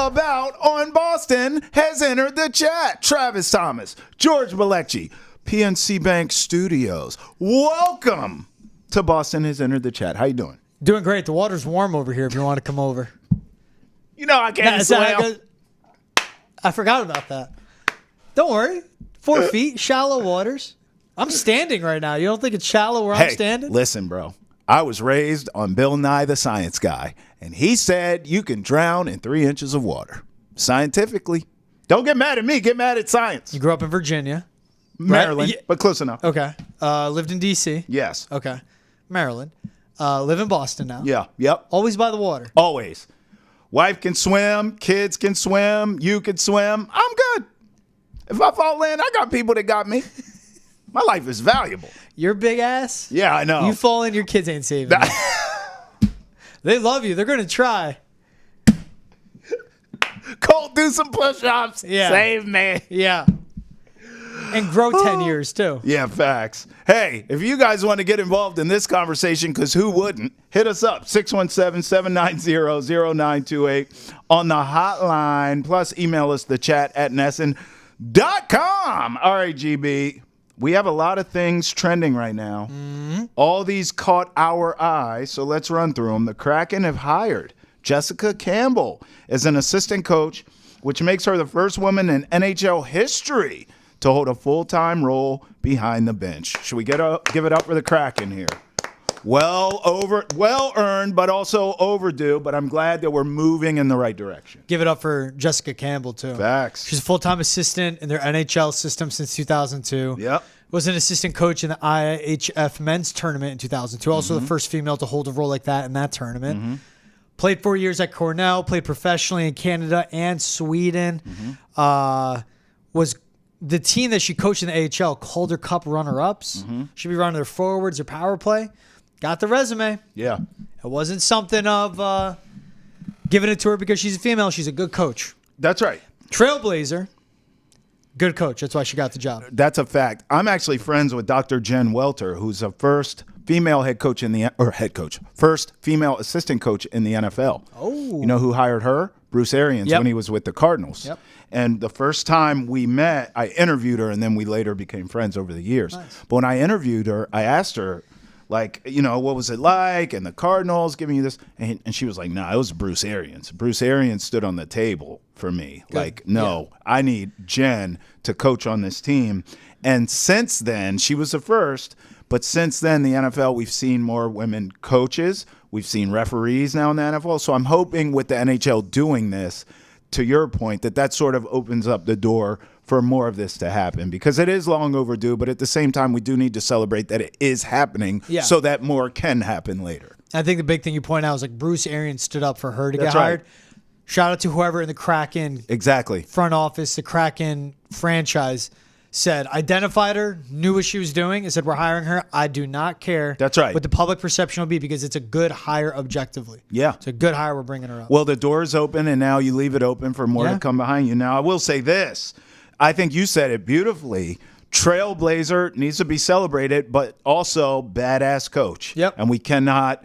about on Boston has entered the chat. Travis Thomas, George Balekji, PNC Bank Studios. Welcome to Boston has entered the chat. How you doing? Doing great. The water's warm over here if you want to come over. You know I can't swim. I forgot about that. Don't worry. 4 feet, shallow waters. I'm standing right now. You don't think it's shallow where I'm standing? Listen, bro. I was raised on Bill Nye the Science Guy, and he said you can drown in 3 inches of water. Scientifically. Don't get mad at me. Get mad at science. You grew up in Virginia. Maryland, right? but close enough. Okay. Lived in D.C. Yes. Okay. Maryland. Live in Boston now. Yeah. Yep. Always by the water. Always. Wife can swim. Kids can swim. You can swim. I'm good. If I fall in, I got people that got me. My life is valuable. Your big ass? Yeah, I know. You fall in, your kids ain't saving you. They love you. They're going to try. Colt, do some push-ups. Yeah. Save me. Yeah. And grow 10 years, too. Yeah, facts. Hey, if you guys want to get involved in this conversation, because who wouldn't, hit us up, 617-790-0928 on the hotline. Plus, email us the chat at nesson.com. All right, GB. We have a lot of things trending right now. Mm-hmm. All these caught our eye, so let's run through them. The Kraken have hired Jessica Campbell as an assistant coach, which makes her the first woman in NHL history to hold a full-time role behind the bench. Should we give it up for the Kraken here? Well earned, but also overdue, but I'm glad that we're moving in the right direction. Give it up for Jessica Campbell, too. Facts. She's a full-time assistant in their NHL system since 2002. Yep. Was an assistant coach in the IHF men's tournament in 2002. Also the first female to hold a role like that in that tournament. Mm-hmm. Played 4 years at Cornell. Played professionally in Canada and Sweden. Mm-hmm. Was the team that she coached in the AHL Calder Cup runner-ups. Mm-hmm. She'd be running their forwards or power play. Got the resume. Yeah. It wasn't something of giving it to her because she's a female. She's a good coach. That's right. Trailblazer, good coach. That's why she got the job. That's a fact. I'm actually friends with Dr. Jen Welter, who's the first female first female assistant coach in the NFL. Oh. You know who hired her? Bruce Arians when he was with the Cardinals. Yep. And the first time we met, I interviewed her, and then we later became friends over the years. Nice. But when I interviewed her, I asked her, like, you know, what was it like? And the Cardinals giving you this. And she was like, it was Bruce Arians. Bruce Arians stood on the table for me. Good. Like, I need Jen to coach on this team. And since then, she was the first. But since then, the NFL, we've seen more women coaches. We've seen referees now in the NFL. So I'm hoping with the NHL doing this, to your point, that sort of opens up the door for more of this to happen, because it is long overdue, but at the same time, we do need to celebrate that it is happening so that more can happen later. I think the big thing you point out is like Bruce Arians stood up for her to get hired. Shout out to whoever in the Kraken front office, the Kraken franchise, identified her, knew what she was doing, and said, we're hiring her. I do not care what the public perception will be, because it's a good hire objectively. Yeah. It's a good hire. We're bringing her up. Well, the door's open, and now you leave it open for more to come behind you. Now, I will say this. I think you said it beautifully. Trailblazer needs to be celebrated, but also badass coach. Yep. And we cannot,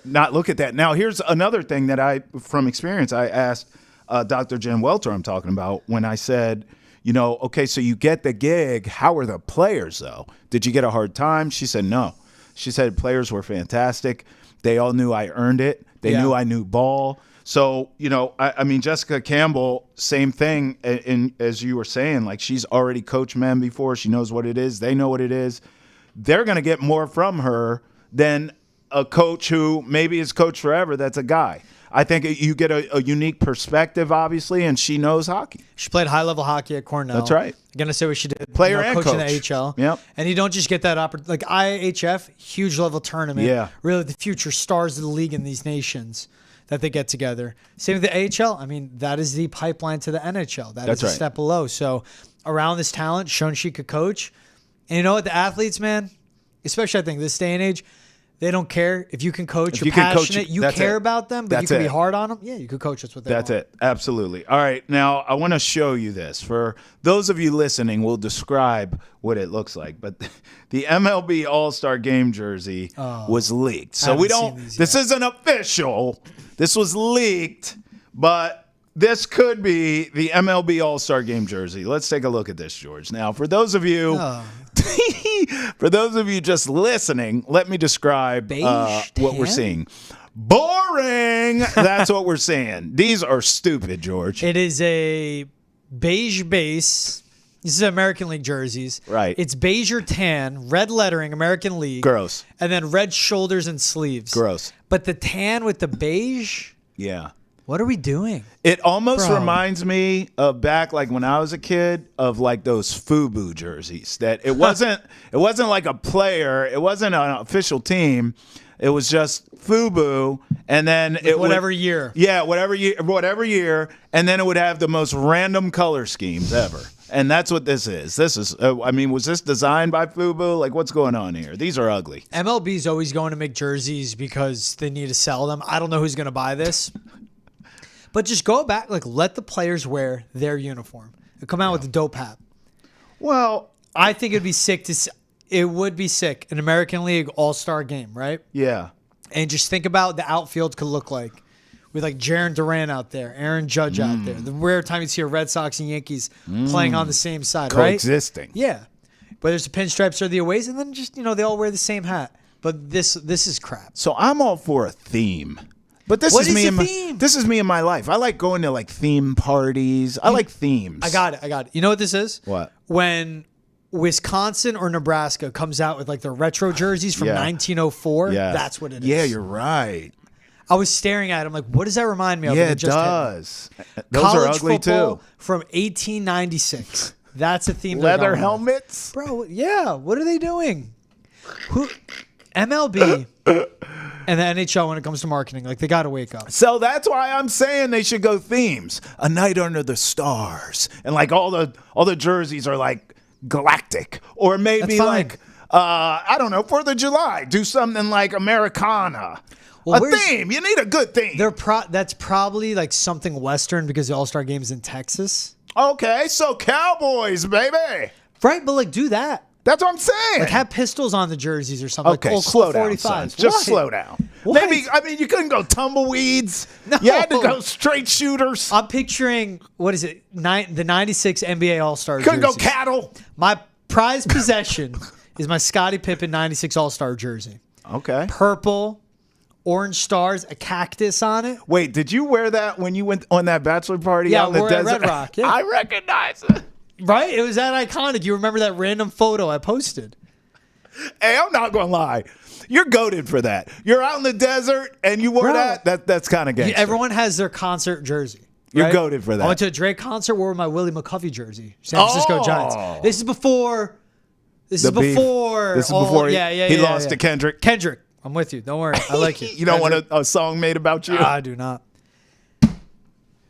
not look at that. Now, here's another thing that from experience, I asked Dr. Jen Welter I'm talking about when I said, okay, so you get the gig. How are the players, though? Did you get a hard time? She said no. She said players were fantastic. They all knew I earned it. They knew I knew ball. So, I mean, Jessica Campbell, same thing as you were saying. Like, she's already coached men before. She knows what it is. They know what it is. They're going to get more from her than a coach who maybe is coached forever that's a guy. I think you get a unique perspective, obviously, and she knows hockey. She played high-level hockey at Cornell. That's right. I'm going to say what she did. Player and coach. In the AHL. Yep. And you don't just get that opportunity. Like IHF, huge-level tournament. Yeah. Really the future stars of the league in these nations that they get together. Same with the AHL. I mean, that is the pipeline to the NHL. That's a step below. So around this talent, shown she could coach. And you know what? The athletes, man, especially I think this day and age, they don't care if you can coach. You're passionate. You care about them, but you can be hard on them. Yeah, you could coach. That's what they want. That's it. Absolutely. All right. Now, I want to show you this. For those of you listening, we'll describe what it looks like. But the MLB All-Star Game jersey was leaked. So we don't – this isn't official. This was leaked. But this could be the MLB All-Star Game jersey. Let's take a look at this, George. Now, for those of you just listening, let me describe what we're seeing. Boring. That's what we're seeing. These are stupid, George. It is a beige base. This is American League jerseys. Right. It's beige or tan, red lettering, American League. Gross. And then red shoulders and sleeves. Gross. But the tan with the beige? Yeah. What are we doing? It almost reminds me of back like when I was a kid of like those FUBU jerseys that it wasn't like a player. It wasn't an official team. It was just FUBU, and then whatever year. Yeah, whatever year, and then it would have the most random color schemes ever. And that's what this is. This is, was this designed by FUBU? Like, what's going on here? These are ugly. MLB's always going to make jerseys because they need to sell them. I don't know who's going to buy this. But just go back, like, let the players wear their uniform. And come out with a dope hat. Well, I think it'd be sick it would be sick, an American League All-Star game, right? Yeah. And just think about the outfield could look like. With like Jaron Duran out there, Aaron Judge out there. The rare time you see a Red Sox and Yankees playing on the same side, coexisting. Right? Yeah. Whether it's the pinstripes or the aways, and then just, they all wear the same hat. But this is crap. So I'm all for a theme. But this is me in my life. I like going to like theme parties. I like themes. I got it. You know what this is? What? When Wisconsin or Nebraska comes out with like their retro jerseys from 1904, that's what it is. Yeah, you're right. I was staring at him like, what does that remind me of? Yeah, it does. Those College are ugly football too. From 1896. That's a theme. Leather helmets? Bro, yeah. What are they doing? MLB and the NHL when it comes to marketing, like they got to wake up. So that's why I'm saying they should go themes. A night under the stars. And like all the jerseys are like galactic. Or maybe like, I don't know, 4th of July. Do something like Americana. Well, a theme. You need a good theme. That's probably like something Western because the All-Star Game is in Texas. Okay, so Cowboys, baby. Right, but like do that. That's what I'm saying. Like have pistols on the jerseys or something. Okay, like slow down, son. Just slow down. What? Maybe, you couldn't go tumbleweeds. No. You had to go straight shooters. I'm picturing, what is it, the 96 NBA All-Star Couldn't jerseys. go cattle. My prized possession is my Scottie Pippen 96 All-Star jersey. Okay. Purple, orange stars, a cactus on it. Wait, did you wear that when you went on that bachelor party out in the desert? Red Rock. Yeah. I recognize it. Right? It was that iconic. You remember that random photo I posted? Hey, I'm not going to lie. You're goated for that. You're out in the desert and you wore that. That's kind of gangster. Everyone has their concert jersey. You're goated for that. I went to a Drake concert, wore my Willie McCuffey jersey. San Francisco Giants. This is before. This is before he lost to Kendrick. Kendrick. I'm with you. Don't worry. I like you. You don't want a song made about you? I do not.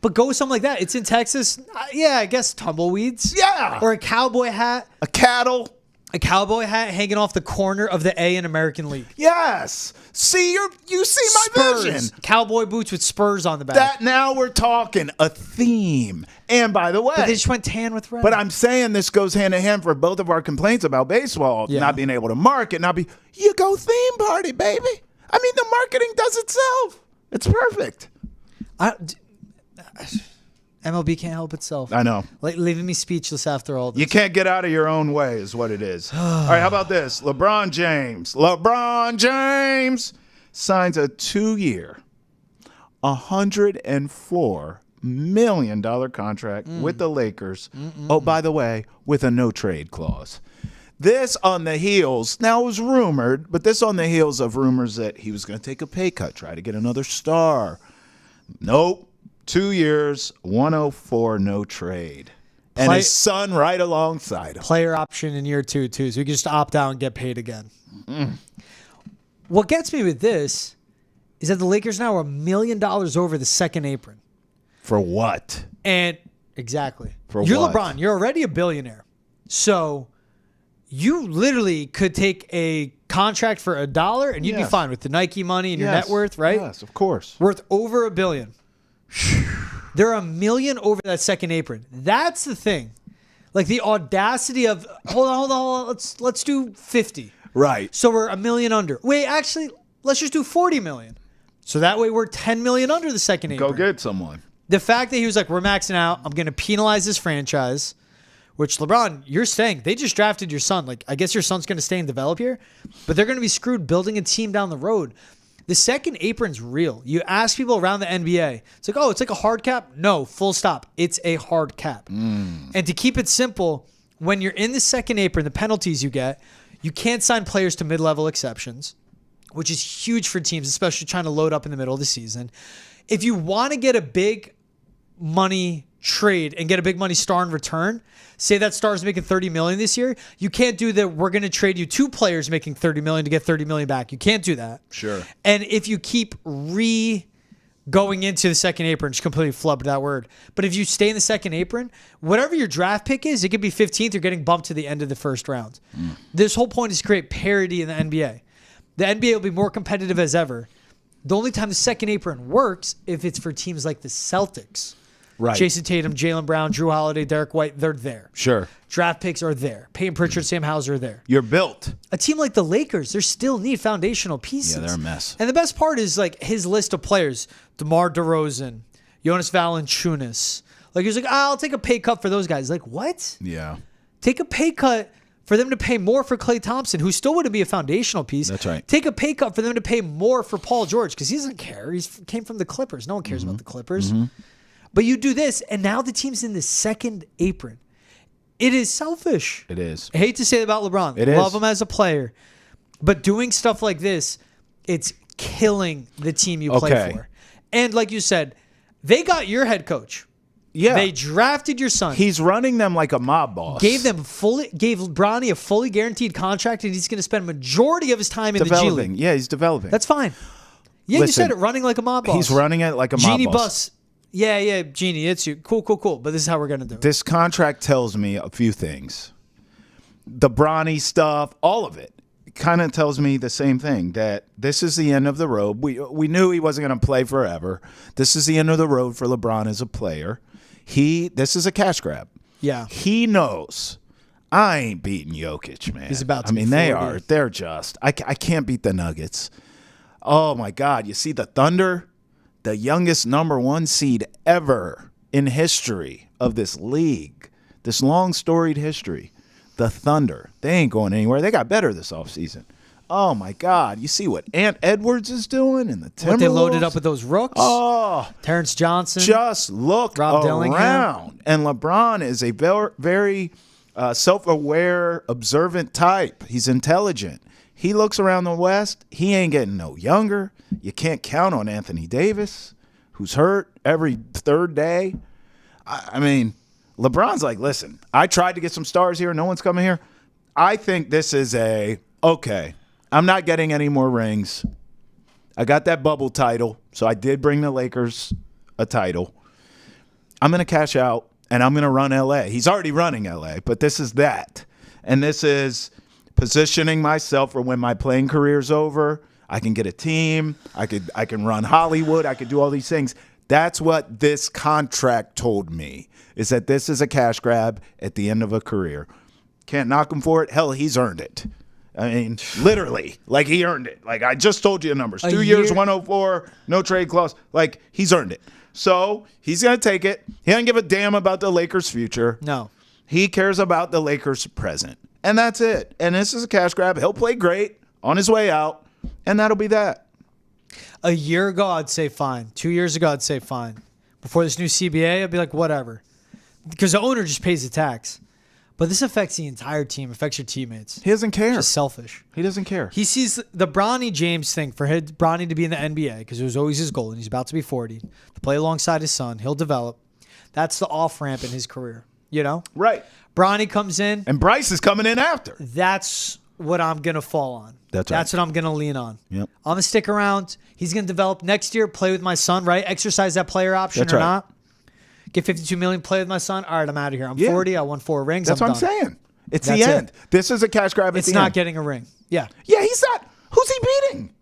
But go with something like that. It's in Texas. Yeah, I guess tumbleweeds. Yeah. Or a cowboy hat. A cattle. A cowboy hat hanging off the corner of the A in American League. Yes. See, you see my vision. Cowboy boots with spurs on the back. That now we're talking a theme. And by the way, but they just went tan with red. But I'm saying this goes hand in hand for both of our complaints about baseball, not being able to market, you go theme party, baby. I mean, the marketing does itself. It's perfect. MLB can't help itself. I know. Like leaving me speechless after all this. You can't get out of your own way is what it is. All right, how about this? LeBron James signs a 2-year, $104 million contract with the Lakers. Oh, by the way, with a no-trade clause. This on the heels, now it was rumored, but this on the heels of rumors that he was going to take a pay cut, try to get another star. Nope. 2 years, 104, no trade. And his son right alongside him. Player option in year 2, too. So he can just opt out and get paid again. What gets me with this is that the Lakers now are $1 million over the second apron. For what? And exactly. You're what? LeBron. You're already a billionaire. So you literally could take a contract for $1 and you'd be fine with the Nike money and your net worth, right? Yes, of course. Worth over $1 billion. They're $1 million over that second apron. That's the thing. Like the audacity of hold on. Let's do 50. Right. So we're $1 million under. Wait, actually, let's just do 40 million. So that way we're $10 million under the second apron. Go get someone. The fact that he was like, we're maxing out. I'm going to penalize this franchise, which LeBron, you're saying they just drafted your son. Like, I guess your son's going to stay and develop here, but they're going to be screwed building a team down the road. The second apron's real. You ask people around the NBA, it's like, oh, it's like a hard cap. No, full stop. It's a hard cap. And to keep it simple, when you're in the second apron, the penalties you get, you can't sign players to mid-level exceptions, which is huge for teams, especially trying to load up in the middle of the season. If you want to get a big money trade and get a big money star in return, say that star's making $30 million this year, you can't do that. We're going to trade you 2 players making $30 million to get $30 million back. You can't do that. Sure. And if you keep going into the second apron, just completely flubbed that word. But if you stay in the second apron, whatever your draft pick is, it could be 15th or getting bumped to the end of the first round. This whole point is to create parity in the NBA. The NBA will be more competitive as ever. The only time the second apron works if it's for teams like the Celtics. Right. Jason Tatum, Jaylen Brown, Drew Holiday, Derek White, they're there. Sure. Draft picks are there. Peyton Pritchard, Sam Hauser are there. You're built. A team like the Lakers, they still need foundational pieces. Yeah, they're a mess. And the best part is like his list of players: DeMar DeRozan, Jonas Valanciunas. Like he's like, I'll take a pay cut for those guys. Like what? Yeah. Take a pay cut for them to pay more for Klay Thompson, who still wouldn't be a foundational piece. That's right. Take a pay cut for them to pay more for Paul George because he doesn't care. He came from the Clippers. No one cares about the Clippers. But you do this, and now the team's in the second apron. It is selfish. It is. I hate to say it about LeBron. Love him as a player. But doing stuff like this, it's killing the team you play for. And like you said, they got your head coach. Yeah. They drafted your son. He's running them like a mob boss. Gave Bronny a fully guaranteed contract, and he's going to spend a majority of his time in the G League. Yeah, he's developing. That's fine. Yeah, Listen, you said it, running like a mob boss. He's running it like a mob Genie boss. Bus. Yeah, Genie, it's you. Cool. But this is how we're going to do it. This contract tells me a few things. The Bronny stuff, all of it, kind of tells me the same thing, that this is the end of the road. We knew he wasn't going to play forever. This is the end of the road for LeBron as a player. This is a cash grab. Yeah. He knows I ain't beating Jokic, man. He's about to be 40. They're just. I can't beat the Nuggets. Oh, my God. You see the Thunder? The youngest number 1 seed ever in history of this league, this long storied history. The Thunder, they ain't going anywhere. They got better this offseason. Oh, my God. You see what Ant Edwards is doing in the Timberwolves? What they loaded up with those rooks? Oh. Terrence Johnson. Just look Rob around. Dillingham. And LeBron is a very self-aware, observant type. He's intelligent. He looks around the West. He ain't getting no younger. You can't count on Anthony Davis, who's hurt every third day. I mean, LeBron's like, listen, I tried to get some stars here. No one's coming here. I think this is okay, I'm not getting any more rings. I got that bubble title, so I did bring the Lakers a title. I'm going to cash out, and I'm going to run L.A. He's already running L.A., but this is that. And this is positioning myself for when my playing career's over. I can get a team. I can run Hollywood. I could do all these things. That's what this contract told me, is that this is a cash grab at the end of a career. Can't knock him for it. Hell, he's earned it. I mean, literally, like he earned it. Like I just told you the numbers. 2 years, 104, no trade clause. Like he's earned it. So he's going to take it. He doesn't give a damn about the Lakers' future. No. He cares about the Lakers' present. And that's it. And this is a cash grab. He'll play great on his way out. And that'll be that. A year ago, I'd say fine. 2 years ago, I'd say fine. Before this new CBA, I'd be like, whatever. Because the owner just pays the tax. But this affects the entire team, affects your teammates. He doesn't care. It's just selfish. He doesn't care. He sees the Bronny James thing for Bronny to be in the NBA, because it was always his goal, and he's about to be 40, to play alongside his son. He'll develop. That's the off-ramp in his career, you know? Right. Bronny comes in. And Bryce is coming in after. That's what I'm going to fall on. That's right. That's what I'm going to lean on. Yep. I'm going to stick around. He's going to develop next year, play with my son, right? Exercise that player option That's or right. not. Get $52 million, play with my son. All right, I'm out of here. I'm Yeah. 40. I won 4 rings. That's I'm what done. I'm saying. It's That's the end. it. This is a cash grab at the end. It's not getting a ring. Yeah. Yeah, he's not. Who's he beating?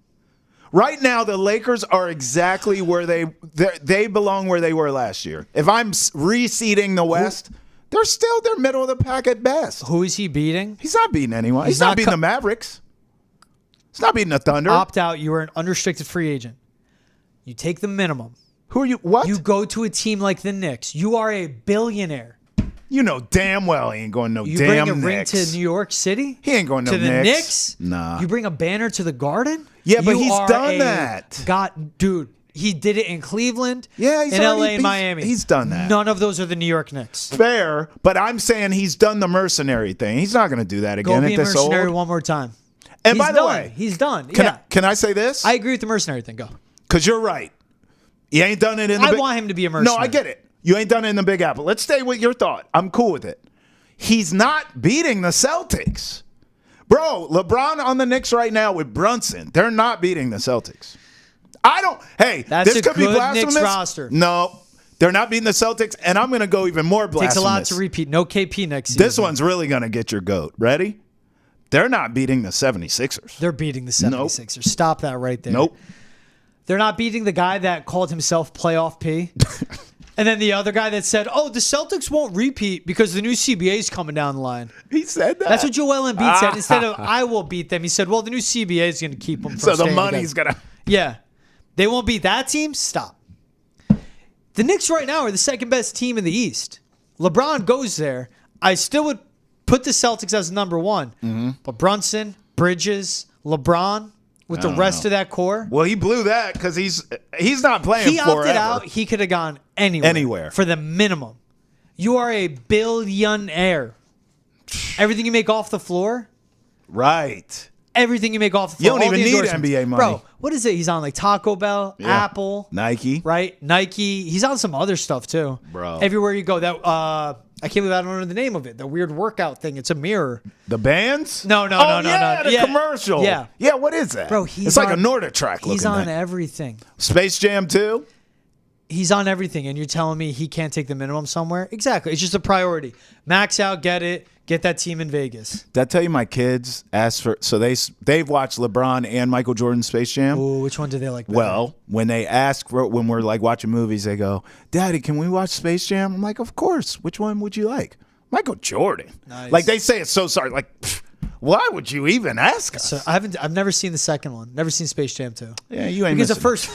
Right now, the Lakers are exactly where they belong where they were last year. If I'm reseeding the West, they're middle of the pack at best. Who is he beating? He's not beating anyone. He's not beating the Mavericks. He's not beating the Thunder. Opt out. You are an unrestricted free agent. You take the minimum. Who are you? What? You go to a team like the Knicks. You are a billionaire. You know damn well he ain't going no you damn bring a Knicks. ring to New York City? He ain't going no to the Knicks. Knicks? Nah. You bring a banner to the Garden? Yeah, but You he's are done that. God, dude, he did it in Cleveland, Yeah, he's in already- LA, and Miami. he's done that. None of those are the New York Knicks. Fair, but I'm saying he's done the mercenary thing. He's not going to do that Go again be at a this mercenary old. one more time. And He's by the done. way, He's done. Can I say this? I agree with the mercenary thing. Go. Because you're right. He ain't done it in the I big... want him to be a mercenary. No, I get it. You ain't done it in the Big Apple. Let's stay with your thought. I'm cool with it. He's not beating the Celtics. Bro, LeBron on the Knicks right now with Brunson. They're not beating the Celtics. I don't... Hey, That's this a could be good blasphemous. Knicks roster. No, they're not beating the Celtics, and I'm going to go even more blasphemous. Takes a lot to repeat. No KP next season. This one's really going to get your goat. Ready? They're not beating the 76ers. They're beating the 76ers. Stop that right there. Nope. They're not beating the guy that called himself Playoff P. And then the other guy that said, oh, the Celtics won't repeat because the new CBA is coming down the line. He said that. That's what Joel Embiid said. Instead of, I will beat them, he said, well, the new CBA is going to keep them from So the staying money's together. going to... Yeah. They won't beat that team? Stop. The Knicks right now are the second best team in the East. LeBron goes there. I still would put the Celtics as number one. Mm-hmm. But Brunson, Bridges, LeBron, with the rest of that core. Well, he blew that because he's not playing He forever. opted out. He could have gone anywhere. For the minimum. You are a billionaire. Everything you make off the floor. Right. Everything you make off the You floor. don't all even the need endorsements. NBA money. Bro, what is it? He's on like Taco Bell, Yeah. Apple, Nike. right? Nike. He's on some other stuff too. Bro. Everywhere you go. That I can't believe I don't know the name of it. The weird workout thing. It's a mirror. The bands? No. The commercial. Yeah. Yeah, what is that? Bro, it's like a Nordic-Track looking He's on thing. everything. Space Jam 2? He's on everything, and you're telling me he can't take the minimum somewhere? Exactly. It's just a priority. Max out, get it. Get that team in Vegas. Did I tell you my kids asked for... So they've watched LeBron and Michael Jordan's Space Jam. Ooh, which one do they like better? Well, when they ask for... When we're like watching movies, they go, Daddy, can we watch Space Jam? I'm like, of course. Which one would you like? Michael Jordan. Nice. Like they say it's so sorry. Like, pfft, why would you even ask us? So I've never seen the second one. Never seen Space Jam 2. Yeah, you ain't Because the missing first...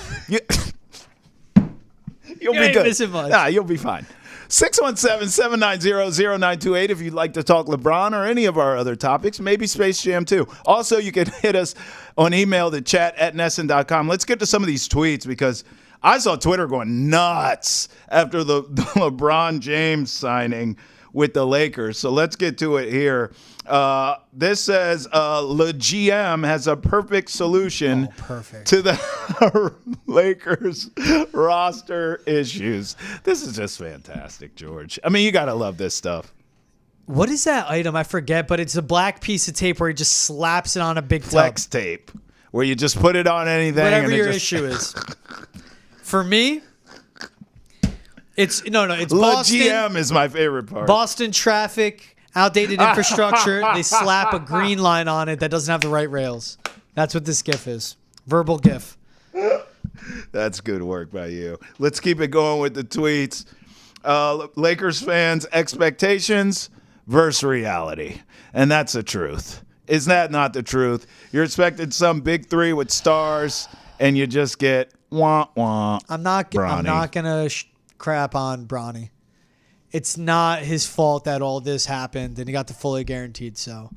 You'll You be ain't good. missing much. Nah, you'll be fine. 617-790-0928 if you'd like to talk LeBron or any of our other topics, maybe Space Jam too. Also, you can hit us on email to chat@nesson.com. Let's get to some of these tweets because I saw Twitter going nuts after the LeBron James signing with the Lakers. So let's get to it here. This says Le GM has a perfect solution to the Lakers roster issues. This is just fantastic, George. I mean, you got to love this stuff. What is that item? I forget, but it's a black piece of tape where he just slaps it on a big Flex tub. tape, where you just put it on anything. Whatever and your it issue is. For me, it's Le Boston. GM is my favorite part. Boston traffic, outdated infrastructure. They slap a green line on it that doesn't have the right rails. That's what this GIF is. Verbal GIF. That's good work by you. Let's keep it going with the tweets. Lakers fans' expectations versus reality. And that's the truth. Is that not the truth? You're expecting some big three with stars, and you just get wah-wah. I'm not going to crap on Bronny. It's not his fault that all this happened, and he got the fully guaranteed. So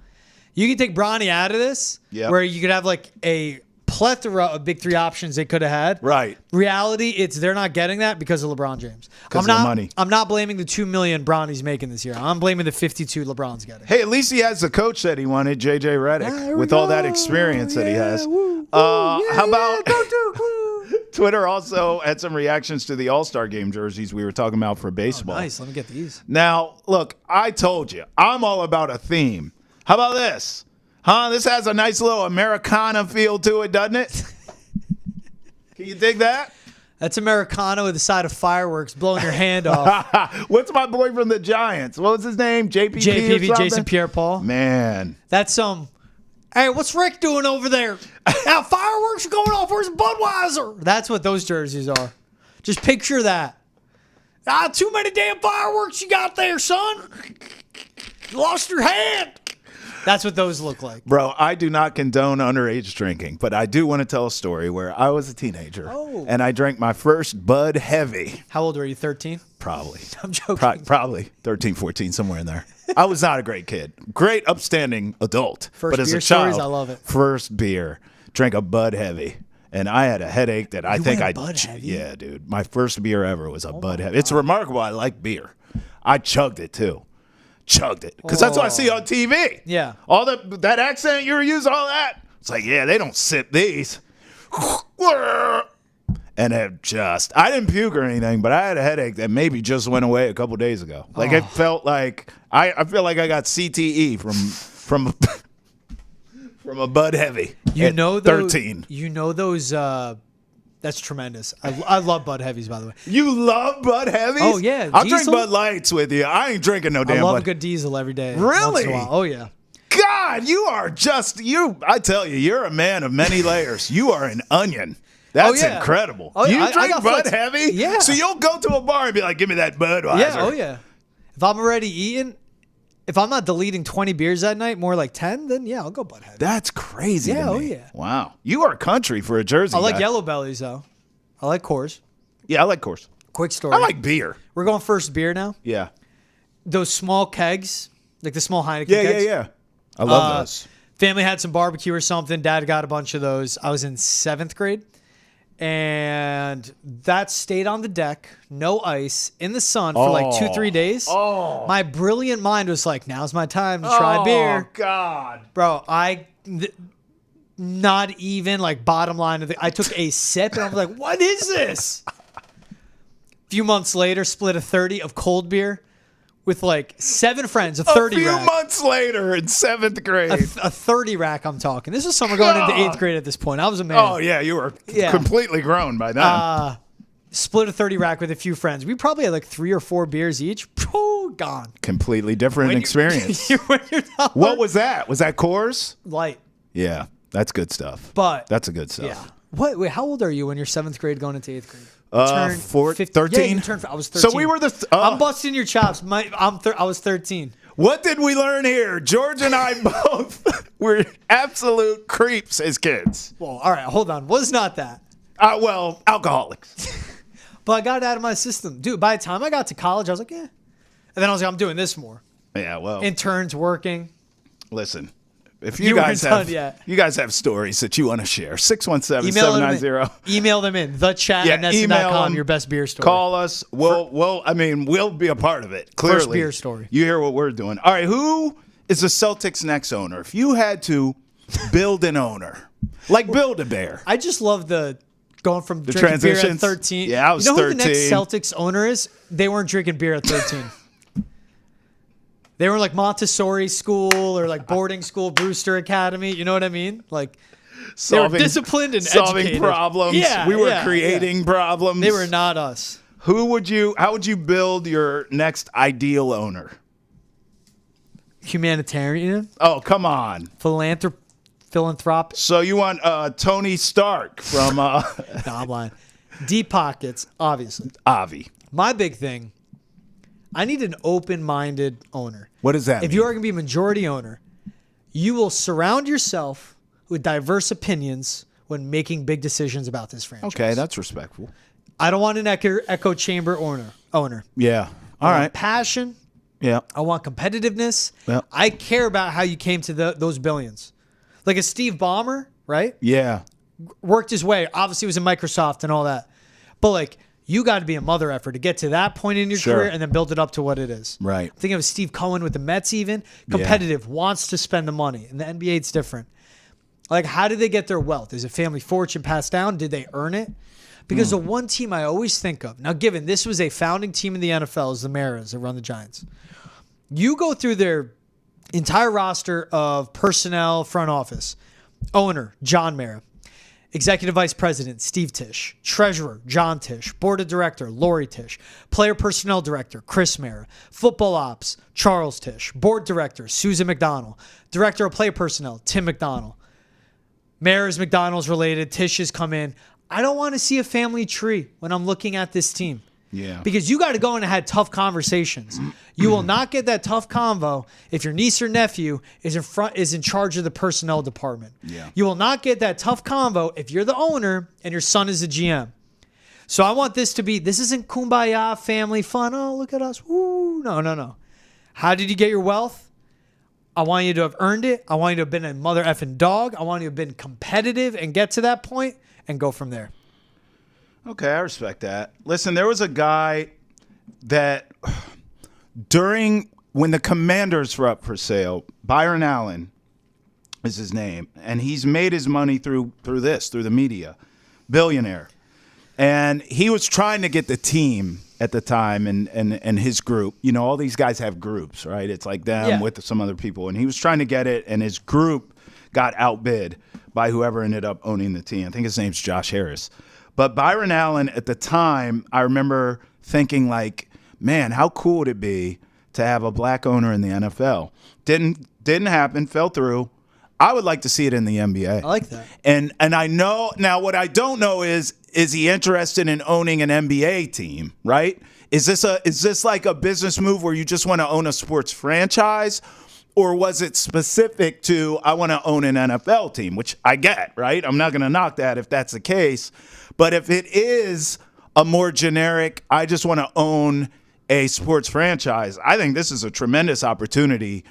you can take Bronny out of this, where you could have like a plethora of big three options they could have had. Right. Reality, it's they're not getting that because of LeBron James. Because of the money. I'm not blaming the $2 million Bronny's making this year. I'm blaming the 52 LeBron's getting. Hey, at least he has the coach that he wanted, JJ Redick, with all that experience that he has. How about Twitter also had some reactions to the All-Star Game jerseys we were talking about for baseball. Oh, nice. Let me get these. Now, look, I told you, I'm all about a theme. How about this? This has a nice little Americana feel to it, doesn't it? Can you dig that? That's Americana with a side of fireworks blowing your hand off. What's my boy from the Giants? What was his name? JPP or JPP, something? Jason Pierre-Paul. Man. That's hey, what's Rick doing over there? Now fireworks are going off. Where's Budweiser? That's what those jerseys are. Just picture that. Too many damn fireworks you got there, son. You lost your hand. That's what those look like. Bro, I do not condone underage drinking, but I do want to tell a story where I was a teenager and I drank my first Bud Heavy. How old were you, 13? Probably. I'm joking. Probably 13, 14, somewhere in there. I was not a great kid. Great, upstanding adult. First but as beer a child, stories, I love it. First beer, drank a Bud Heavy. And I had a headache that I think I... Bud Heavy? Yeah, dude. My first beer ever was a Bud Heavy. It's remarkable. I like beer. I chugged it, too. Chugged it. Because that's what I see on TV. Yeah. All that accent you were using, all that. It's like, yeah, they don't sip these. And it just... I didn't puke or anything, but I had a headache that maybe just went away a couple days ago. Like, it felt like... I feel like I got CTE from from a Bud Heavy. You know those, 13. You know those. That's tremendous. I love Bud Heavies, by the way. You love Bud Heavies? Oh yeah, I'll diesel? drink Bud Lights with you. I ain't drinking no damn I love Bud. a good diesel every day. Really? Once in a while. Oh yeah. God, you are just you. I tell you, you're a man of many layers. You are an onion. That's incredible. Oh, yeah. You drink Bud Heavy? Yeah. So you'll go to a bar and be like, "Give me that Budweiser." Yeah. Oh yeah. If I'm already eating. If I'm not deleting 20 beers that night, more like 10, then yeah, I'll go Bud Heavy. That's crazy. Yeah, to me. oh yeah. Wow, you are country for a Jersey. I like guy. Yellow Bellies though. I like Coors. Yeah, I like Coors. Quick story. I like beer. We're going first beer now. Yeah. Those small kegs, like the small Heineken Yeah, kegs. yeah. I love those. Family had some barbecue or something. Dad got a bunch of those. I was in 7th grade. And that stayed on the deck, no ice, in the sun for like 2-3 days. Oh. My brilliant mind was like, now's my time to try beer. Oh, God. Bro, not even like bottom line. I took a sip and I was like, what is this? A few months later, split a 30 of cold beer with like 7 friends, a 30 rack. A few months later in 7th grade. A 30 rack, I'm talking. This is summer going into 8th grade at this point. I was a man. Oh, yeah, you were completely grown by then. Split a 30 rack with a few friends. We probably had like 3 or 4 beers each. Oh, gone. Completely different experience. What What was that? Was that Coors? Light. Yeah, that's good stuff. But that's a good stuff. Yeah. Wait, how old are you when you're 7th grade going into 8th grade? 13. Yeah, you turned, I was 13. So we were I'm busting your chops. I was 13. What did we learn here? George and I both were absolute creeps as kids. Well, all right, hold on. Was not that. Well, alcoholics. But I got it out of my system. Dude, by the time I got to college, I was like, yeah. And then I was like, I'm doing this more. Yeah, well. Interns, working. Listen. If you guys have stories that you want to share, 617-790. Email them in thechat@nesson.com. Your best beer story. Call us. We'll be a part of it. Clearly, first beer story. You hear what we're doing. All right, who is the Celtics' next owner? If you had to build an owner, like Build-A-Bear. I just love going from the drinking transitions. beer at 13. Yeah, I was 13. You know who the next Celtics owner is? They weren't drinking beer at 13. They were like Montessori school or like boarding school, Brewster Academy. You know what I mean? Like they were disciplined and solving educated. Problems. Yeah, we were creating problems. They were not us. How would you build your next ideal owner? Humanitarian. Oh, come on. Philanthropic. So you want Tony Stark from No, I'm lying. Deep pockets, obviously. Avi. My big thing, I need an open-minded owner. What does that mean? If you are going to be a majority owner, you will surround yourself with diverse opinions when making big decisions about this franchise. Okay, that's respectful. I don't want an echo chamber owner. Yeah. All I right. want passion. Yeah. I want competitiveness. Yeah. I care about how you came to those billions. Like a Steve Ballmer, right? Yeah. Worked his way. Obviously, was in Microsoft and all that. But like, you got to be a mother effort to get to that point in your career and then build it up to what it is. Right. I'm thinking of Steve Cohen with the Mets even. Competitive, wants to spend the money. In the NBA, it's different. Like, how did they get their wealth? Is it family fortune passed down? Did they earn it? Because the one team I always think of, now given this was a founding team in the NFL, is the Maras that run the Giants. You go through their entire roster of personnel, front office. Owner, John Mara. Executive Vice President, Steve Tisch. Treasurer, John Tisch. Board of Director, Lori Tisch. Player Personnel Director, Chris Mara. Football Ops, Charles Tisch. Board Director, Susan McDonald. Director of Player Personnel, Tim McDonald. Mara's McDonald's related. Tisch has come in. I don't want to see a family tree when I'm looking at this team. Yeah. Because you got to go in and have tough conversations. You will not get that tough convo if your niece or nephew is in charge of the personnel department. Yeah. You will not get that tough convo if you're the owner and your son is a GM. So I want this isn't kumbaya, family fun. Oh, look at us. Woo. No. How did you get your wealth? I want you to have earned it. I want you to have been a mother effing dog. I want you to have been competitive and get to that point and go from there. Okay, I respect that. Listen, there was a guy that when the Commanders were up for sale, Byron Allen is his name, and he's made his money through the media, billionaire. And he was trying to get the team at the time and his group. You know, all these guys have groups, right? It's like them with some other people. And he was trying to get it, and his group got outbid by whoever ended up owning the team. I think his name's Josh Harris. But Byron Allen, at the time, I remember thinking, like, man, how cool would it be to have a black owner in the NFL? Didn't happen, fell through. I would like to see it in the NBA. I like that. And I know now what I don't know is he interested in owning an NBA team, right? Is this like a business move where you just want to own a sports franchise? Or was it specific to I want to own an NFL team, which I get, right? I'm not going to knock that if that's the case. But if it is a more generic, I just want to own a sports franchise, I think this is a tremendous opportunity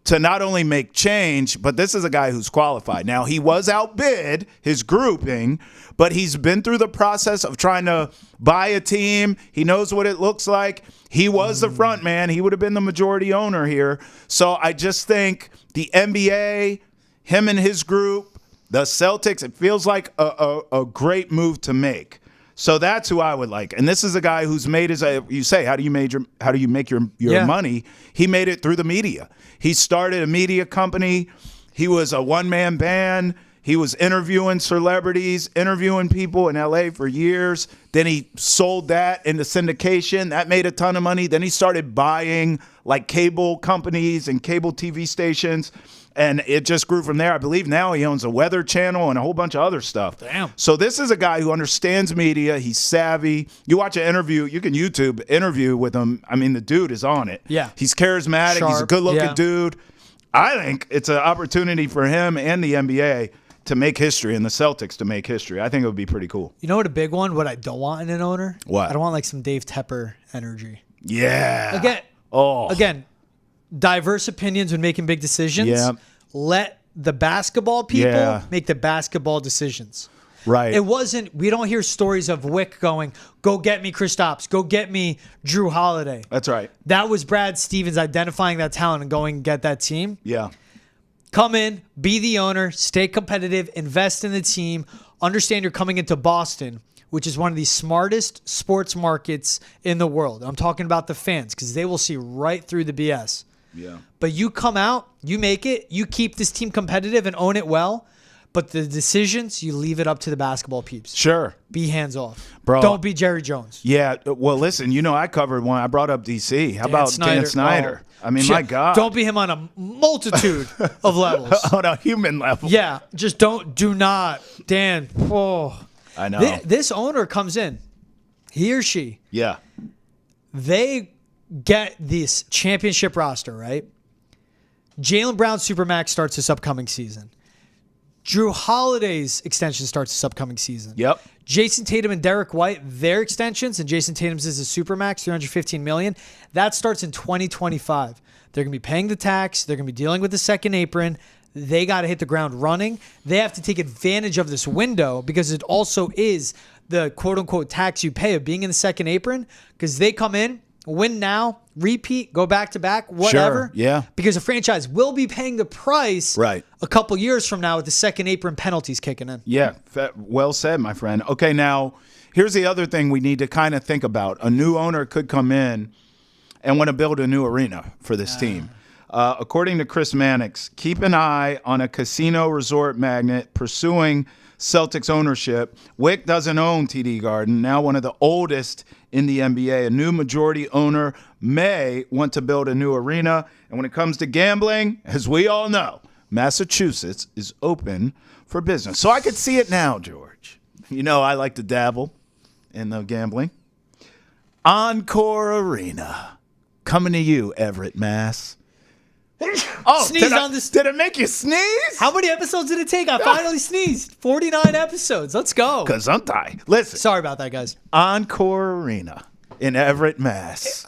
to not only make change, but this is a guy who's qualified. Now, he was outbid, his grouping, but he's been through the process of trying to buy a team. He knows what it looks like. He was the front man. He would have been the majority owner here. So I just think the NBA, him and his group, the Celtics, it feels like a great move to make. So that's who I would like. And this is a guy who's made you say, how do you make your money? He made it through the media. He started a media company. He was a one-man band. He was interviewing celebrities, interviewing people in LA for years. Then he sold that into syndication. That made a ton of money. Then he started buying like cable companies and cable TV stations. And it just grew from there. I believe now he owns a weather channel and a whole bunch of other stuff. Damn. So this is a guy who understands media. He's savvy. You watch an interview. You can YouTube interview with him. I mean, the dude is on it. Yeah. He's charismatic. Sharp. He's a good-looking dude. I think it's an opportunity for him and the NBA to make history and the Celtics to make history. I think it would be pretty cool. You know what a big one? What I don't want in an owner? What? I don't want like some Dave Tepper energy. Yeah. Again, diverse opinions when making big decisions. Yeah. Let the basketball people make the basketball decisions. Right. We don't hear stories of Wick going, go get me Kristaps, go get me Drew Holiday. That's right. That was Brad Stevens identifying that talent and going and get that team. Yeah. Come in, be the owner, stay competitive, invest in the team, understand you're coming into Boston, which is one of the smartest sports markets in the world. I'm talking about the fans because they will see right through the BS. Yeah. But you come out, you make it, you keep this team competitive and own it well. But the decisions, you leave it up to the basketball peeps. Sure. Be hands off. Bro. Don't be Jerry Jones. Yeah. Well, listen, I covered one. I brought up DC. How about Dan Snyder? Oh, I mean, my God. Don't be him on a multitude of levels. On a human level. Yeah. Just do not. Dan. Oh. I know. This owner comes in. He or she. Yeah. They get this championship roster, right? Jaylen Brown's Supermax starts this upcoming season. Drew Holiday's extension starts this upcoming season. Yep. Jason Tatum and Derek White, their extensions, and Jason Tatum's is a Supermax, $315 million. That starts in 2025. They're going to be paying the tax. They're going to be dealing with the second apron. They got to hit the ground running. They have to take advantage of this window because it also is the quote-unquote tax you pay of being in the second apron because they come in, win now, repeat, go back-to-back, whatever. Sure, yeah. Because a franchise will be paying the price right. a couple years from now with the second apron penalties kicking in. Yeah, well said, my friend. Okay, now, here's the other thing we need to kind of think about. A new owner could come in and want to build a new arena for this team. According to Chris Mannix, keep an eye on a casino resort magnate pursuing Celtics ownership. Wick doesn't own TD Garden, now one of the oldest in the NBA. A new majority owner may want to build a new arena. And when it comes to gambling, as we all know, Massachusetts is open for business. So I could see it now, George. I like to dabble in the gambling. Encore Arena. Coming to you, Everett, Mass. Sneeze on this. Did it make you sneeze? How many episodes did it take? I finally sneezed. 49 episodes. Let's go. Because I'm tired. Listen. Sorry about that, guys. Encore Arena in Everett, Mass.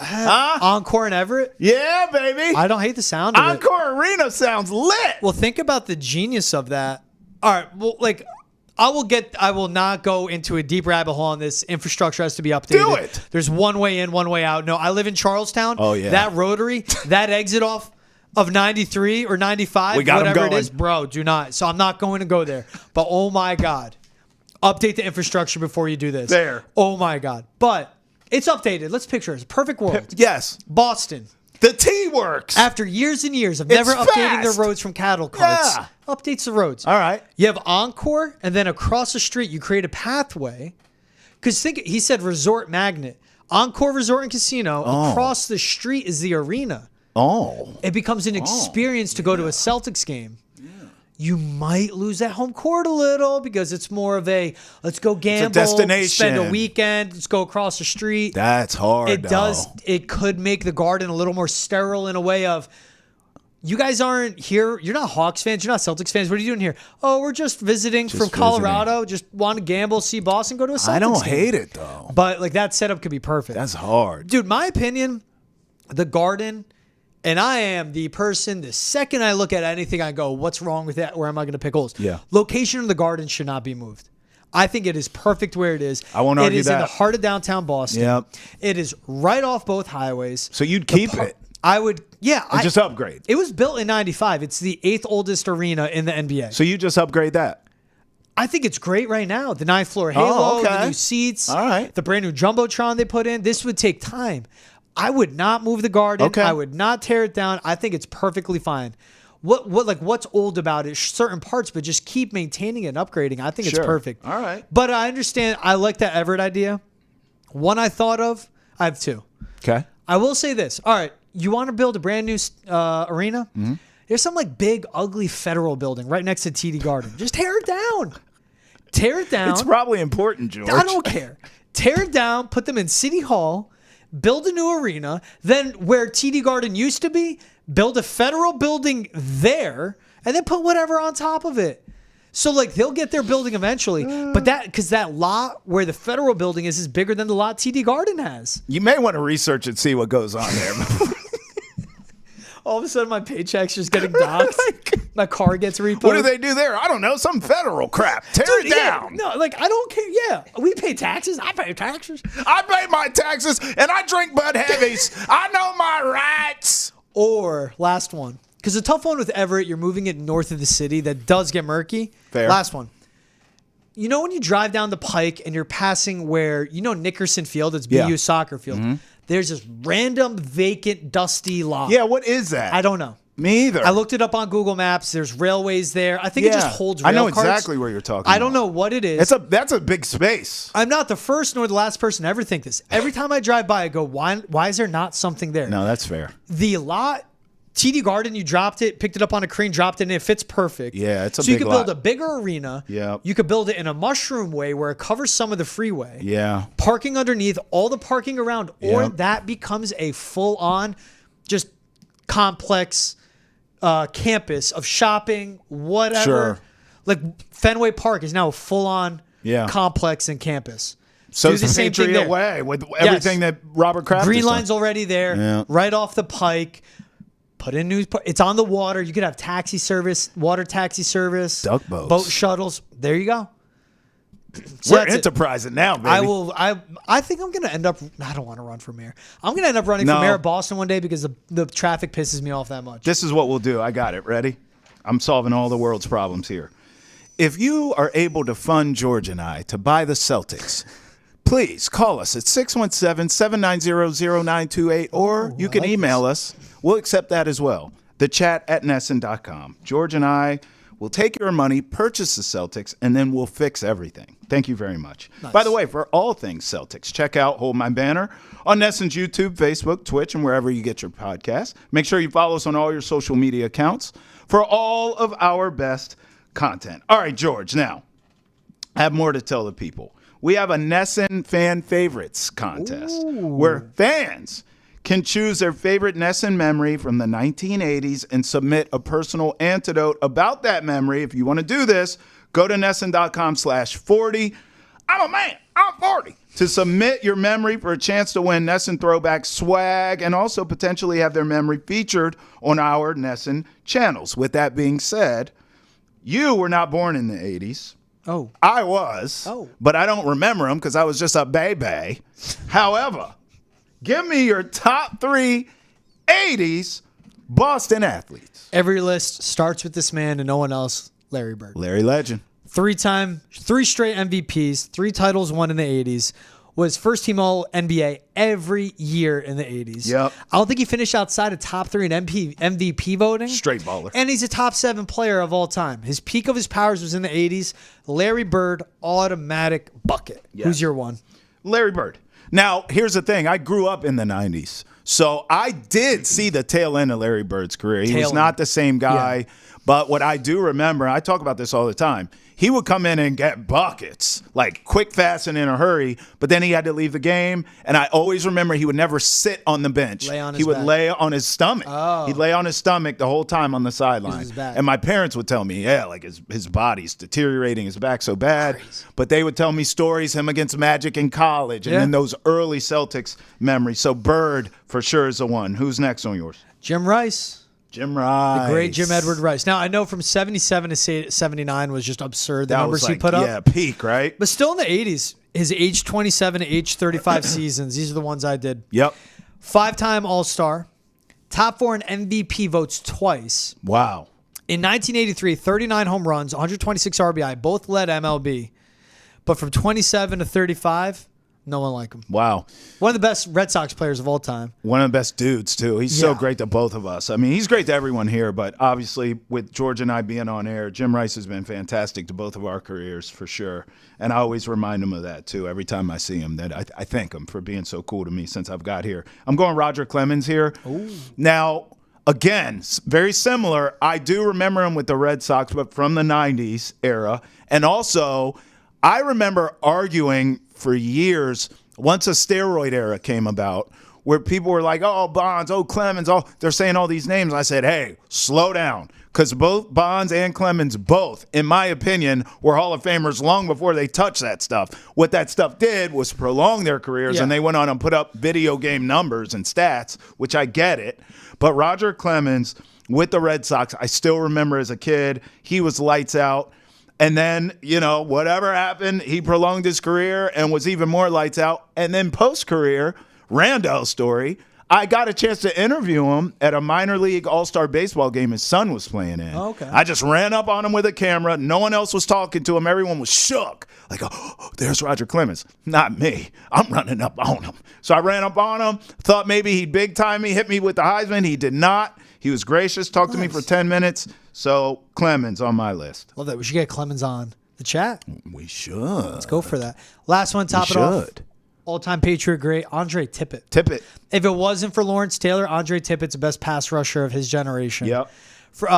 Encore in Everett? Yeah, baby. I don't hate the sound of it. Encore Arena sounds lit. Well, think about the genius of that. All right. Well, like, I will not go into a deep rabbit hole on this. Infrastructure has to be updated. Do it. There's one way in, one way out. No, I live in Charlestown. Oh, yeah. That rotary, that exit off of 93 or 95, we got whatever it going. is, bro, do not. So I'm not going to go there. But oh my God, update the infrastructure before you do this. There. Oh my God. But it's updated. Let's picture it. It's a perfect world. Yes. Boston. The T works. After years and years of never updating their roads from cattle carts, updates the roads. All right. You have Encore, and then across the street, you create a pathway. Because he said resort magnet. Encore Resort and Casino. Across the street is the arena. Oh. It becomes an experience to go to a Celtics game. Yeah. You might lose that home court a little because it's more of a let's go gamble, it's a destination. Spend a weekend, let's go across the street. That's hard. It could make the Garden a little more sterile in a way of you guys aren't here. You're not Hawks fans. You're not Celtics fans. What are you doing here? Oh, we're just visiting from Colorado. Just want to gamble, see Boston, go to a Celtics game. I don't hate it, though. But like that setup could be perfect. That's hard. Dude, my opinion, the Garden... And I am the person, the second I look at anything, I go, what's wrong with that? Where am I going to pick holes? Yeah. Location of the Garden should not be moved. I think it is perfect where it is. I won't argue that. It is in the heart of downtown Boston. Yep. It is right off both highways. So you'd keep it? I would, yeah. And just upgrade? It was built in 95. It's the 8th oldest arena in the NBA. So you just upgrade that? I think it's great right now. The 9th floor halo, the new seats, all right, the brand new Jumbotron they put in. This would take time. I would not move the Garden. Okay. I would not tear it down. I think it's perfectly fine. What's old about it? Certain parts, but just keep maintaining it and upgrading. I think it's perfect. All right. But I understand. I like that Everett idea. One I thought of. I have two. Okay. I will say this. All right. You want to build a brand new arena? Mm-hmm. There's some like big, ugly federal building right next to TD Garden. Just tear it down. Tear it down. It's probably important, George. I don't care. Tear it down. Put them in City Hall. Build a new arena, then where TD Garden used to be, build a federal building there, and then put whatever on top of it. So, like, they'll get their building eventually, but because that lot where the federal building is bigger than the lot TD Garden has. You may want to research and see what goes on there. All of a sudden, my paycheck's just getting docked. My car gets repoed. What do they do there? I don't know. Some federal crap. Tear it down. Yeah, no, like, I don't care. Yeah, we pay taxes. I pay taxes. I pay my taxes, and I drink Bud Heavies. I know my rights. Or, last one. Because the tough one with Everett, you're moving it north of the city. That does get murky. Fair. Last one. You know when you drive down the Pike and you're passing where, Nickerson Field, it's BU soccer field. Mm-hmm. There's this random, vacant, dusty lot. Yeah, what is that? I don't know. Me either. I looked it up on Google Maps. There's railways there. I think it just holds rail I know cars. exactly where you're talking about. I don't know what it is. That's a big space. I'm not the first nor the last person to ever think this. Every time I drive by, I go, why is there not something there? No, that's fair. The lot, TD Garden, you dropped it, picked it up on a crane, dropped it, and it fits perfect. Yeah, it's a big lot. So you could build a bigger arena. Yeah. You could build it in a mushroom way where it covers some of the freeway. Yeah. Parking underneath, all the parking around, or that becomes a full-on just complex campus of shopping, whatever. Sure. Like Fenway Park is now a full-on complex and campus. So do it's the the same thing Patriot there. way with everything that Robert Kraft Green has done. Line's already there, right off the Pike. Put in new. It's on the water. You could have taxi service, water taxi service, duck boats, boat shuttles. There you go. So we're enterprising now, baby. I think I'm gonna end up. I don't want to run for mayor. I'm gonna end up running for mayor of Boston one day because the traffic pisses me off that much. This is what we'll do. I got it. Ready? I'm solving all the world's problems here. If you are able to fund George and I to buy the Celtics, please call us at 617-790-0928, or you can email us. We'll accept that as well. thechat@nesson.com. George and I will take your money, purchase the Celtics, and then we'll fix everything. Thank you very much. Nice. By the way, for all things Celtics, check out Hold My Banner on Nesson's YouTube, Facebook, Twitch, and wherever you get your podcasts. Make sure you follow us on all your social media accounts for all of our best content. All right, George, now, I have more to tell the people. we have a Nesson fan favorites contest where fans can choose their favorite Nesson memory from the 1980s and submit a personal anecdote about that memory. If you want to do this, go to Nesson.com/40. I'm a man. I'm 40. To submit your memory for a chance to win Nesson Throwback swag and also potentially have their memory featured on our Nesson channels. With that being said, you were not born in the 80s. Oh. I was. Oh. But I don't remember them because I was just a baby. However, give me your top 3 80s Boston athletes. Every list starts with this man and no one else, Larry Bird. Larry Legend. 3 straight MVPs, 3 titles won in the 80s, was first team all NBA every year in the 80s. Yep. I don't think he finished outside of top 3 in MVP voting. Straight baller. And he's a top 7 player of all time. His peak of his powers was in the 80s. Larry Bird, automatic bucket. Yes. Who's your one? Larry Bird. Now, here's the thing. I grew up in the 90s. So I did see the tail end of Larry Bird's career. He was not the same guy. Yeah. But what I do remember, I talk about this all the time, he would come in and get buckets, like quick, fast, and in a hurry, but then he had to leave the game. And I always remember he would never sit on the bench. He would lay on his stomach. Oh. He'd lay on his stomach the whole time on the sideline. And my parents would tell me, like his body's deteriorating, his back so bad. Crazy. But they would tell me stories, him against Magic in college, and then those early Celtics memories. So Bird, for sure, is the one. Who's next on yours? Jim Rice. Jim Rice. The great Jim Edward Rice. Now, I know from 77 to 79 was just absurd, the numbers he put up. Yeah, peak, right? But still in the 80s, his age 27 to age 35 seasons, these are the ones I did. Yep. 5-time All-Star, top 4 in MVP votes twice. Wow. In 1983, 39 home runs, 126 RBI, both led MLB. But from 27 to 35, no one like him. Wow. One of the best Red Sox players of all time. One of the best dudes, too. He's so great to both of us. I mean, he's great to everyone here, but obviously with George and I being on air, Jim Rice has been fantastic to both of our careers for sure. And I always remind him of that, too, every time I see him, that I thank him for being so cool to me since I've got here. I'm going Roger Clemens here. Ooh. Now, again, very similar. I do remember him with the Red Sox, but from the 90s era. And also, I remember arguing for years once a steroid era came about where people were like, oh, Bonds, oh, Clemens, oh, they're saying all these names. I said, hey, slow down, because both Bonds and Clemens, both, in my opinion, were Hall of Famers long before they touched that stuff. What that stuff did was prolong their careers, and they went on and put up video game numbers and stats, which I get it. But Roger Clemens with the Red Sox, I still remember as a kid, he was lights out. And then, whatever happened, he prolonged his career and was even more lights out. And then post-career, Randall's story, I got a chance to interview him at a minor league all-star baseball game his son was playing in. Oh, okay. I just ran up on him with a camera. No one else was talking to him. Everyone was shook. Like, oh, there's Roger Clemens. Not me. I'm running up on him. So I ran up on him, thought maybe he'd big-time me, hit me with the Heisman. He did not. He was gracious, talked to me for 10 minutes. So Clemens on my list. Love that. We should get Clemens on the chat. We should. Let's go for that. Last one, top it off. All-time Patriot great, Andre Tippett. Tippett. If it wasn't for Lawrence Taylor, Andre Tippett's the best pass rusher of his generation. Yep. For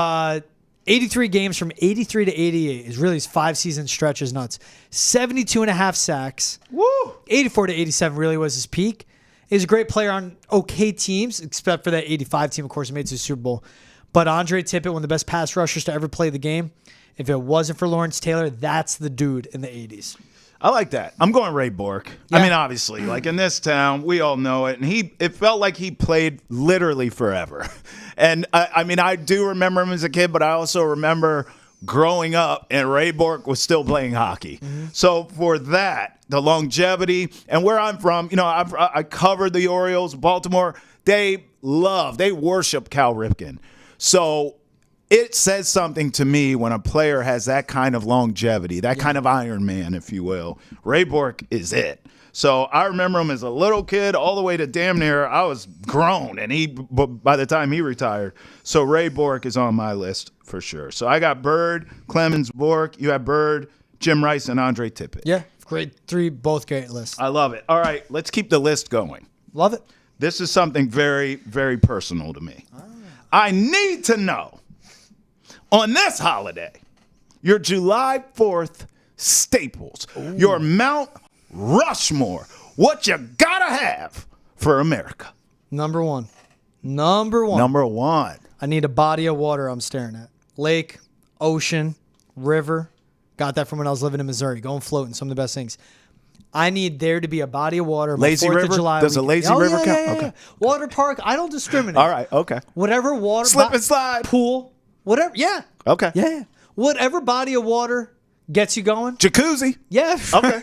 83 games from 83 to 88 is really his 5-season stretch is nuts. 72.5 sacks. Woo! 84 to 87 really was his peak. He's a great player on okay teams, except for that 85 team, of course, he made it to the Super Bowl. But Andre Tippett, one of the best pass rushers to ever play the game. If it wasn't for Lawrence Taylor, that's the dude in the 80s. I like that. I'm going Ray Bork. Yeah. I mean, obviously, like in this town, we all know it. And it felt like he played literally forever. And I do remember him as a kid, but I also remember growing up and Ray Bork was still playing hockey. Mm-hmm. So for that, the longevity, and where I'm from, I covered the Orioles, Baltimore. They worship Cal Ripken. So it says something to me when a player has that kind of longevity, that kind of Iron Man, if you will. Ray Bork is it. So I remember him as a little kid all the way to damn near I was grown, and by the time he retired. So Ray Bork is on my list for sure. So I got Bird, Clemens, Bork. You have Bird, Jim Rice, and Andre Tippett. Yeah, great. Both great lists. I love it. All right, let's keep the list going. Love it. This is something very, very personal to me. I need to know, on this holiday, your July 4th staples, your Mount Rushmore. What you gotta have for America? Number one. I need a body of water I'm staring at. Lake, ocean, river. Got that from when I was living in Missouri. Going floating, some of the best things. I need there to be a body of water. Lazy River? Of July Does a lazy river count? Yeah. Okay. Water park, I don't discriminate. All right, okay. Whatever water. Slip and slide. Pool, whatever. Yeah. Okay. Yeah. Whatever body of water gets you going. Jacuzzi. Yeah. Okay.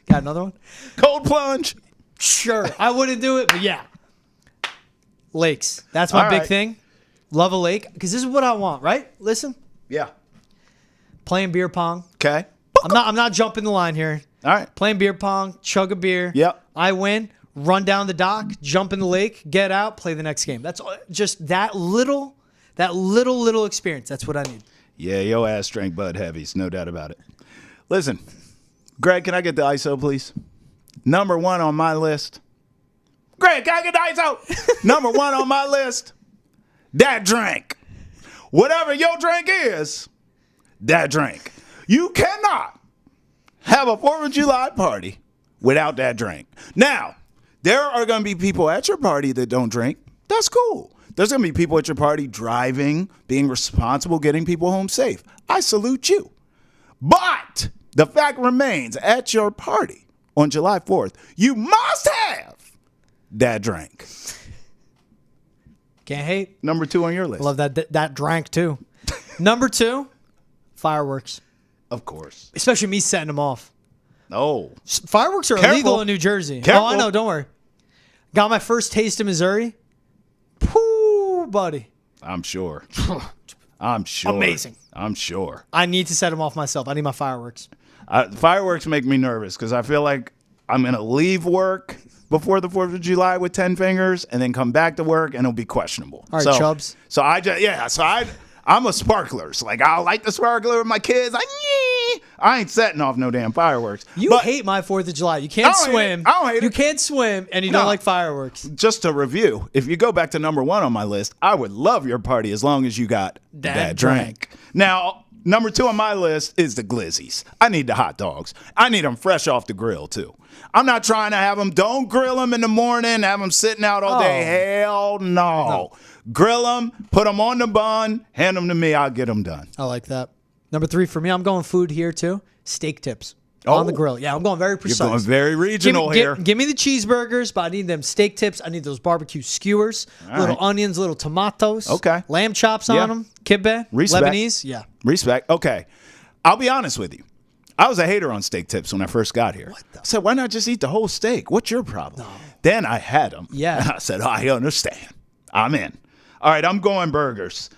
Got another one? Cold plunge. Sure. I wouldn't do it, but yeah. Lakes. That's my big thing. Love a lake. Because this is what I want, right? Listen. Yeah. Playing beer pong. Okay. I'm not jumping the line here. All right. Playing beer pong, chug a beer. Yep. I win, run down the dock, jump in the lake, get out, play the next game. That's just that little experience. That's what I need. Yeah, your ass drank Bud Heavies, no doubt about it. Listen, Greg, can I get the ISO, please? Number one on my list. Greg, can I get the ISO? Number one on my list. That drink. Whatever your drink is, that drink. You cannot have a 4th of July party without that drink. Now, there are going to be people at your party that don't drink. That's cool. There's going to be people at your party driving, being responsible, getting people home safe. I salute you. But the fact remains, at your party on July 4th, you must have that drink. Can't hate. Number 2 on your list. Love that drank too. Number 2, fireworks. Of course. Especially me setting them off. Oh. Fireworks are illegal in New Jersey. Careful. Oh, I know. Don't worry. Got my first taste in Missouri. Pooh, buddy. I'm sure. I'm sure. Amazing. I'm sure. I need to set them off myself. I need my fireworks. Fireworks make me nervous because I feel like I'm going to leave work before the 4th of July with 10 fingers and then come back to work and it'll be questionable. All right, Chubbs. So I'm a sparkler. So like I'll light the sparkler with my kids. I ain't setting off no damn fireworks. You hate my 4th of July. You can't swim. I don't hate it. You can't swim and you don't like fireworks. Just to review, if you go back to number 1 on my list, I would love your party as long as you got that drink. Now, number 2 on my list is the glizzies. I need the hot dogs. I need them fresh off the grill too. I'm not trying to have them. Don't grill them in the morning. Have them sitting out all day. Hell no. Grill them. Put them on the bun. Hand them to me. I'll get them done. I like that. Number 3 for me, I'm going food here too. Steak tips on the grill. Yeah, I'm going very precise. You're going very regional here. Give me the cheeseburgers, but I need them steak tips. I need those barbecue skewers, little onions, little tomatoes. Okay. Lamb chops on them. Kibbeh. Respect. Lebanese. Yeah. Respect. Okay. I'll be honest with you. I was a hater on steak tips when I first got here. I said, why not just eat the whole steak? What's your problem? No. Then I had them. Yeah. And I said, I understand. I'm in. All right, I'm going burgers.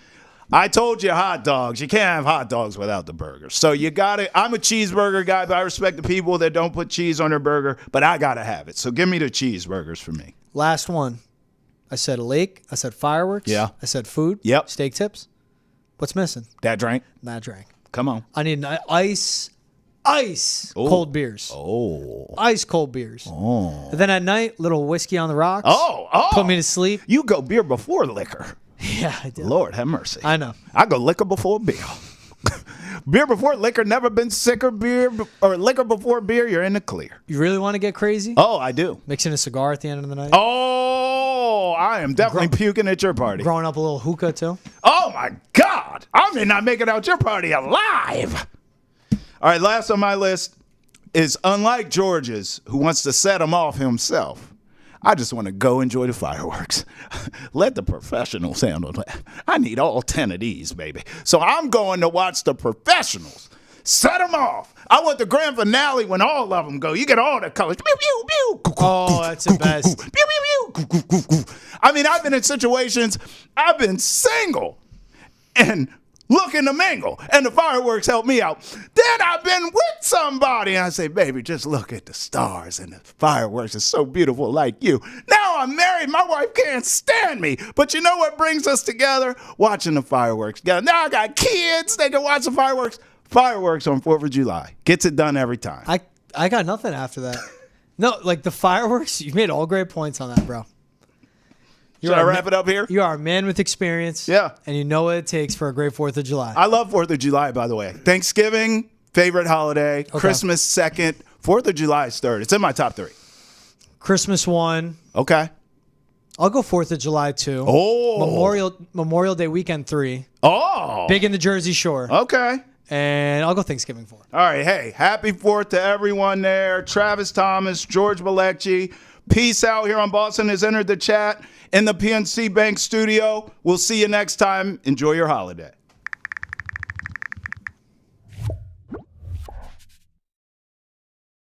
I told you hot dogs. You can't have hot dogs without the burgers. So you got it. I'm a cheeseburger guy, but I respect the people that don't put cheese on their burger, but I got to have it. So give me the cheeseburgers for me. Last one. I said a lake. I said fireworks. Yeah. I said food. Yep. Steak tips. What's missing? That drink. That drink. Come on. I need an ice cold beers. Oh. Ice cold beers. Oh. And then at night, little whiskey on the rocks. Oh. Put me to sleep. You go beer before liquor. Yeah, I did. Lord have mercy. I know. I go liquor before beer. Beer before liquor, never been sicker. Beer or liquor before beer, you're in the clear. You really want to get crazy? Oh, I do. Mixing a cigar at the end of the night? Oh, I am definitely puking at your party. Growing up a little hookah, too? Oh, my God. I may not make it out your party alive. All right, last on my list is, unlike George's, who wants to set them off himself, I just want to go enjoy the fireworks. Let the professionals handle that. I need all 10 of these, baby. So I'm going to watch the professionals set them off. I want the grand finale when all of them go. You get all the colors. Pew, pew, pew. Oh, that's the best. Pew, pew, pew. I mean, I've been in situations, I've been single and looking to mingle, and the fireworks help me out. Then I've been with somebody, and I say, baby, just look at the stars, and the fireworks are so beautiful like you. Now I'm married. My wife can't stand me. But you know what brings us together? Watching the fireworks together. Now I got kids. They can watch the fireworks. Fireworks on 4th of July. Gets it done every time. I got nothing after that. No, like the fireworks, you made all great points on that, bro. Should I wrap it up here? You are a man with experience. Yeah. And you know what it takes for a great 4th of July. I love 4th of July, by the way. Thanksgiving, favorite holiday. Okay. Christmas, second. 4th of July is third. It's in my top 3. Christmas 1. Okay. I'll go 4th of July 2. Oh. Memorial Day weekend 3. Oh. Big in the Jersey Shore. Okay. And I'll go Thanksgiving 4. All right. Hey, happy 4th to everyone there. Travis Thomas, George Balekji. Peace out here on Boston has entered the chat in the PNC Bank studio. We'll see you next time. Enjoy your holiday.